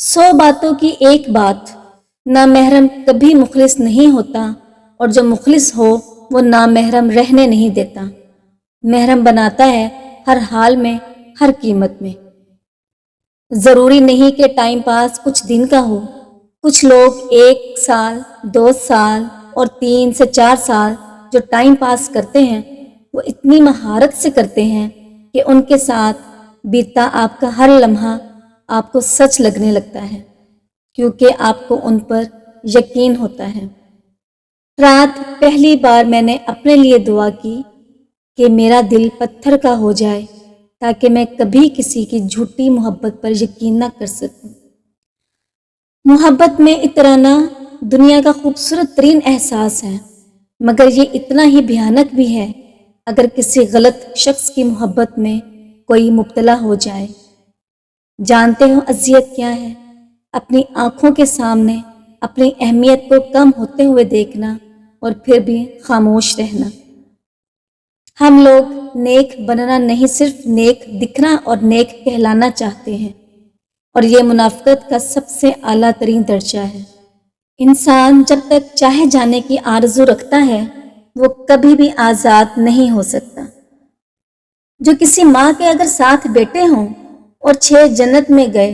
100 बातों की एक बात, नामहरम कभी मुखलिस नहीं होता और जो मुखलिस हो वो नामहरम रहने नहीं देता। महरम बनाता है हर हाल में, हर कीमत में। ज़रूरी नहीं कि टाइम पास कुछ दिन का हो। कुछ लोग 1 साल, 2 साल और 3 से 4 साल जो टाइम पास करते हैं वो इतनी महारत से करते हैं कि उनके साथ बीतता आपका हर लम्हा आपको सच लगने लगता है, क्योंकि आपको उन पर यकीन होता है। रात पहली बार मैंने अपने लिए दुआ की कि मेरा दिल पत्थर का हो जाए ताकि मैं कभी किसी की झूठी मोहब्बत पर यकीन ना कर सकूं। मोहब्बत में इतराना दुनिया का खूबसूरत तरीन एहसास है, मगर ये इतना ही भयानक भी है अगर किसी गलत शख्स की मोहब्बत में कोई मुब्तला हो जाए। जानते हो अजियत क्या है? अपनी आंखों के सामने अपनी अहमियत को कम होते हुए देखना और फिर भी खामोश रहना। हम लोग नेक बनना नहीं, सिर्फ नेक दिखना और नेक कहलाना चाहते हैं, और ये मुनाफिकत का सबसे आला तरीन दर्जा है। इंसान जब तक चाहे जाने की आरज़ू रखता है वो कभी भी आज़ाद नहीं हो सकता। जो किसी माँ के अगर 7 बेटे हों और 6 जन्नत में गए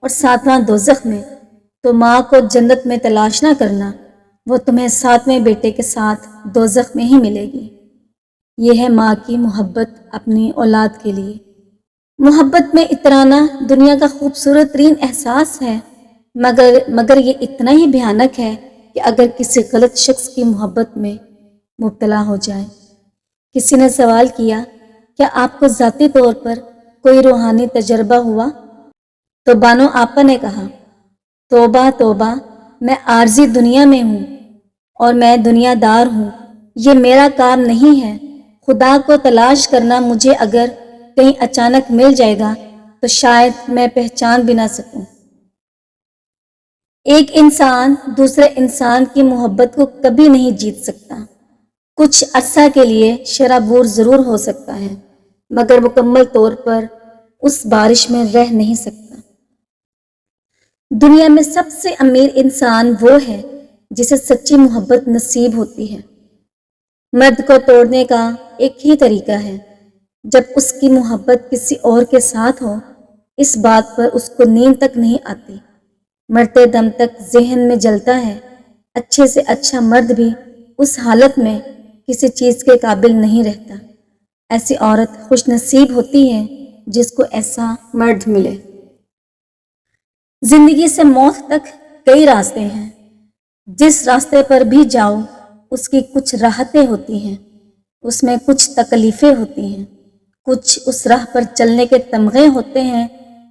और 7वां दोज़ख में, तो माँ को जन्नत में तलाश ना करना, वो तुम्हें 7वें बेटे के साथ दोज़ख में ही मिलेगी। ये है माँ की मोहब्बत अपनी औलाद के लिए। मोहब्बत में इतराना दुनिया का खूबसूरत तरीन एहसास है, मगर ये इतना ही भयानक है कि अगर किसी गलत शख्स की मोहब्बत में मुब्तला हो जाए। किसी ने सवाल किया, क्या आपको ज़ाती तौर पर कोई रूहानी तजर्बा हुआ? तो बानो आपा ने कहा, तौबा तौबा, मैं आर्जी दुनिया में हूँ और मैं दुनियादार हूँ। ये मेरा काम नहीं है। खुदा को तलाश करना मुझे अगर कहीं अचानक मिल जाएगा तो शायद मैं पहचान भी ना सकूं। एक इंसान दूसरे इंसान की मोहब्बत को कभी नहीं जीत सकता। कुछ अरसा के लिए शराबूर ज़रूर हो सकता है, मगर मुकम्मल तौर पर उस बारिश में रह नहीं सकता। दुनिया में सबसे अमीर इंसान वो है जिसे सच्ची मोहब्बत नसीब होती है। मर्द को तोड़ने का एक ही तरीका है, जब उसकी मोहब्बत किसी और के साथ हो। इस बात पर उसको नींद तक नहीं आती, मरते दम तक जहन में जलता है। अच्छे से अच्छा मर्द भी उस हालत में किसी चीज़ के काबिल नहीं रहता। ऐसी औरत खुशनसीब होती है जिसको ऐसा मर्द मिले। जिंदगी से मौत तक कई रास्ते हैं। जिस रास्ते पर भी जाओ उसकी कुछ राहतें होती हैं, उसमें कुछ तकलीफ़ें होती हैं, कुछ उस राह पर चलने के तमगे होते हैं,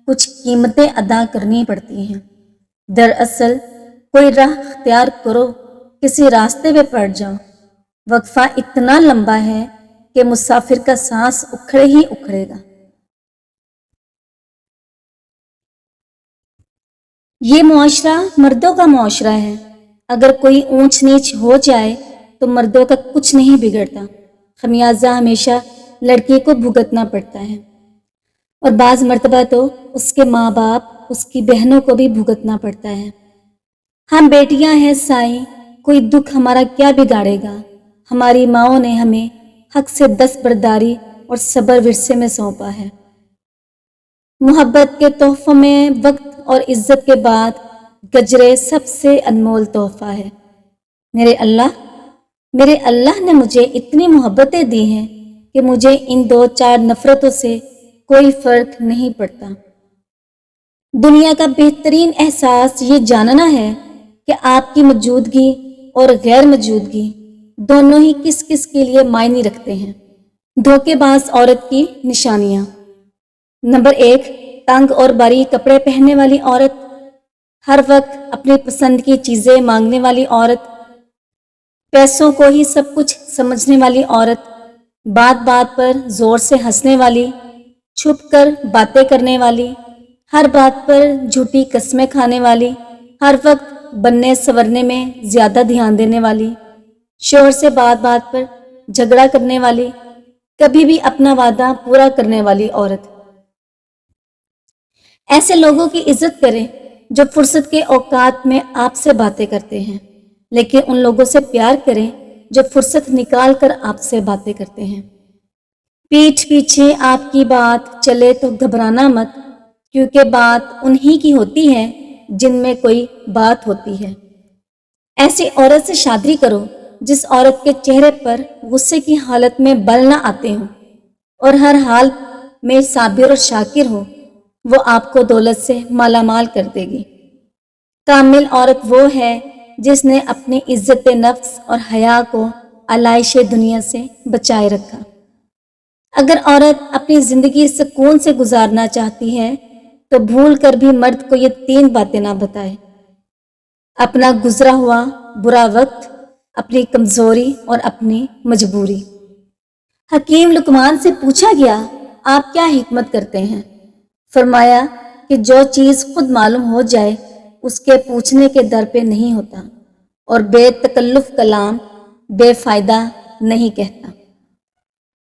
कुछ कीमतें अदा करनी पड़ती हैं। दरअसल कोई राह अख्तियार करो, किसी रास्ते पे पड़ जाओ, वक्फा इतना लंबा है कि मुसाफिर का सांस उखड़े ही उखड़ेगा। ये मुआशरा मर्दों का मुआशरा है। अगर कोई ऊंच नीच हो जाए तो मर्दों का कुछ नहीं बिगड़ता। खमियाजा हमेशा लड़की को भुगतना पड़ता है, और बाज़ मर्तबा तो उसके माँ बाप, उसकी बहनों को भी भुगतना पड़ता है। हम बेटियां हैं साईं, कोई दुख हमारा क्या बिगाड़ेगा। हमारी माँओं ने हमें हक से दस्तबरदारी और सब्र विरसे में सौंपा है। मोहब्बत के तोहफों में वक्त और इज्जत के बाद गजरे सबसे अनमोल तोहफा है। मेरे अल्लाह ने मुझे इतनी मोहब्बतें दी हैं कि मुझे इन 2-4 नफरतों से कोई फर्क नहीं पड़ता। दुनिया का बेहतरीन एहसास ये जानना है कि आपकी मौजूदगी और गैर मौजूदगी दोनों ही किस किस के लिए मायने रखते हैं। धोखेबाज औरत की निशानियां। नंबर 1, तंग और बारीक कपड़े पहनने वाली औरत, हर वक्त अपनी पसंद की चीज़ें मांगने वाली औरत, पैसों को ही सब कुछ समझने वाली औरत, बात बात पर ज़ोर से हंसने वाली, छुप कर बातें करने वाली, हर बात पर झूठी कस्में खाने वाली, हर वक्त बनने संवरने में ज़्यादा ध्यान देने वाली, शोहर से बात बात पर झगड़ा करने वाली, कभी भी अपना वादा पूरा करने वाली औरत। ऐसे लोगों की इज्जत करें, جو فرصت کے اوقات میں آپ سے باتیں کرتے ہیں، لیکن ان لوگوں سے پیار کریں جو فرصت نکال کر آپ سے باتیں کرتے ہیں۔ پیٹھ پیچھے آپ کی بات چلے تو گھبرانا مت، کیونکہ بات انہی کی ہوتی ہے جن میں کوئی بات ہوتی ہے۔ ایسی عورت سے شادی کرو جس عورت کے چہرے پر غصے کی حالت میں بل نہ آتے ہوں اور ہر حال میں صابر اور شاکر ہو، وہ آپ کو دولت سے مالا مال کر دے گی۔ کامل عورت وہ ہے جس نے اپنی عزت نفس اور حیا کو علائش دنیا سے بچائے رکھا۔ اگر عورت اپنی زندگی سکون سے گزارنا چاہتی ہے تو بھول کر بھی مرد کو یہ 3 باتیں نہ بتائے: اپنا گزرا ہوا برا وقت، اپنی کمزوری اور اپنی مجبوری۔ حکیم لقمان سے پوچھا گیا، آپ کیا حکمت کرتے ہیں؟ فرمایا کہ جو چیز خود معلوم ہو جائے اس کے پوچھنے کے در پہ نہیں ہوتا، اور بے تکلف کلام بے فائدہ نہیں کہتا۔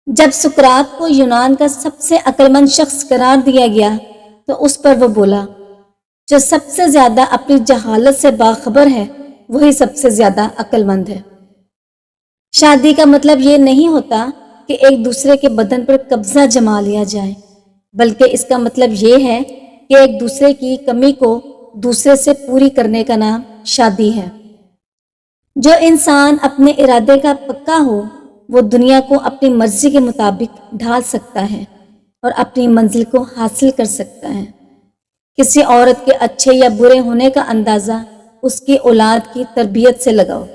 جب سقراط کو یونان کا سب سے عقل مند شخص قرار دیا گیا تو اس پر وہ بولا، جو سب سے زیادہ اپنی جہالت سے باخبر ہے وہی سب سے زیادہ عقل مند ہے۔ شادی کا مطلب یہ نہیں ہوتا کہ ایک دوسرے کے بدن پر قبضہ جما لیا جائے، بلکہ اس کا مطلب یہ ہے کہ ایک دوسرے کی کمی کو دوسرے سے پوری کرنے کا نام شادی ہے۔ جو انسان اپنے ارادے کا پکا ہو وہ دنیا کو اپنی مرضی کے مطابق ڈھال سکتا ہے اور اپنی منزل کو حاصل کر سکتا ہے۔ کسی عورت کے اچھے یا برے ہونے کا اندازہ اس کی اولاد کی تربیت سے لگاؤ۔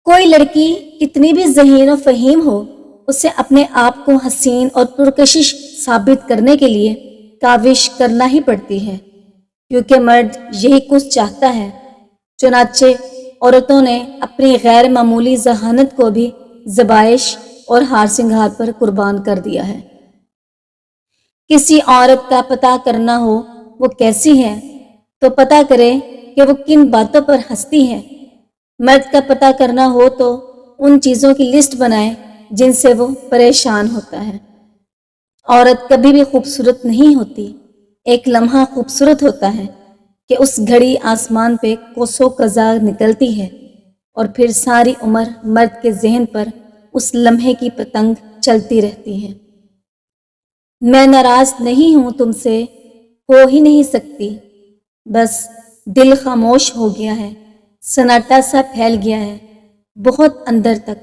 کوئی لڑکی کتنی بھی ذہین و فہیم ہو، اسے اپنے آپ کو حسین اور پرکشش ثابت کرنے کے لیے کاوش کرنا ہی پڑتی ہے، کیونکہ مرد یہی کچھ چاہتا ہے۔ چنانچہ عورتوں نے اپنی غیر معمولی ذہانت کو بھی ذبائش اور ہار سنگھار پر قربان کر دیا ہے۔ کسی عورت کا پتہ کرنا ہو وہ کیسی ہے تو پتہ کرے کہ وہ کن باتوں پر ہنستی ہے۔ مرد کا پتہ کرنا ہو تو ان چیزوں کی لسٹ بنائے جن سے وہ پریشان ہوتا ہے۔ عورت کبھی بھی خوبصورت نہیں ہوتی، ایک لمحہ خوبصورت ہوتا ہے کہ اس گھڑی آسمان پہ کوسوں قزا نکلتی ہے اور پھر ساری عمر مرد کے ذہن پر اس لمحے کی پتنگ چلتی رہتی ہے۔ میں ناراض نہیں ہوں تم سے، ہو ہی نہیں سکتی، بس دل خاموش ہو گیا ہے، سناٹا سا پھیل گیا ہے بہت اندر تک۔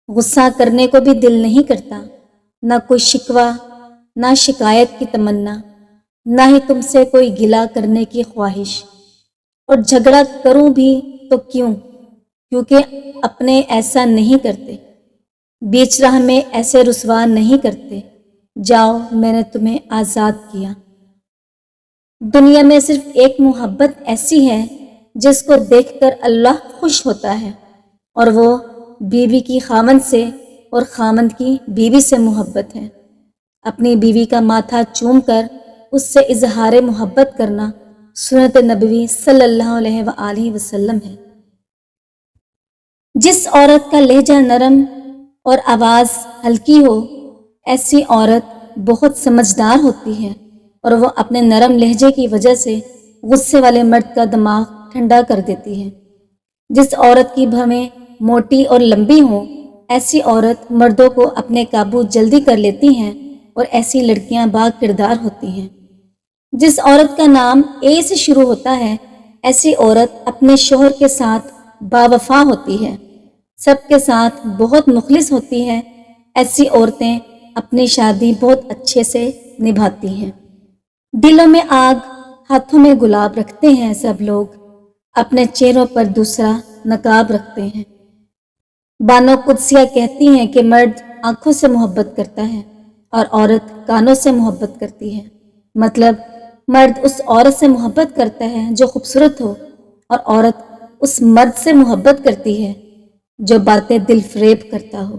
غصہ کرنے کو بھی دل نہیں کرتا، نہ کوئی شکوہ، نہ شکایت کی تمنا، نہ ہی تم سے کوئی گلہ کرنے کی خواہش۔ اور جھگڑا کروں بھی تو کیونکہ اپنے ایسا نہیں کرتے، بیچ راہ میں ایسے رسوا نہیں کرتے۔ جاؤ، میں نے تمہیں آزاد کیا۔ دنیا میں صرف ایک محبت ایسی ہے جس کو دیکھ کر اللہ خوش ہوتا ہے، اور وہ بیوی کی خامند سے اور خامند کی بیوی سے محبت ہے۔ اپنی بیوی کا ماتھا چوم کر اس سے اظہار محبت کرنا سنت نبوی صلی اللہ علیہ وآلہ وسلم ہے۔ جس عورت کا لہجہ نرم اور آواز ہلکی ہو، ایسی عورت بہت سمجھدار ہوتی ہے، اور وہ اپنے نرم لہجے کی وجہ سے غصے والے مرد کا دماغ ٹھنڈا کر دیتی ہے۔ جس عورت کی بھویں موٹی اور لمبی ہوں، ایسی عورت مردوں کو اپنے قابو جلدی کر لیتی ہیں، اور ایسی لڑکیاں با کردار ہوتی ہیں۔ جس عورت کا نام اے سے شروع ہوتا ہے، ایسی عورت اپنے شوہر کے ساتھ با وفا ہوتی ہے، سب کے ساتھ بہت مخلص ہوتی ہے۔ ایسی عورتیں اپنی شادی بہت اچھے سے نبھاتی ہیں۔ دلوں میں آگ، ہاتھوں میں گلاب رکھتے ہیں سب لوگ، اپنے چہروں پر دوسرا نقاب رکھتے ہیں۔ بانو قدسیہ کہتی ہیں کہ مرد آنکھوں سے محبت کرتا ہے اور عورت کانوں سے محبت کرتی ہے۔ مطلب مرد اس عورت سے محبت کرتا ہے جو خوبصورت ہو، اور عورت اس مرد سے محبت کرتی ہے جو باتیں دل فریب کرتا ہو۔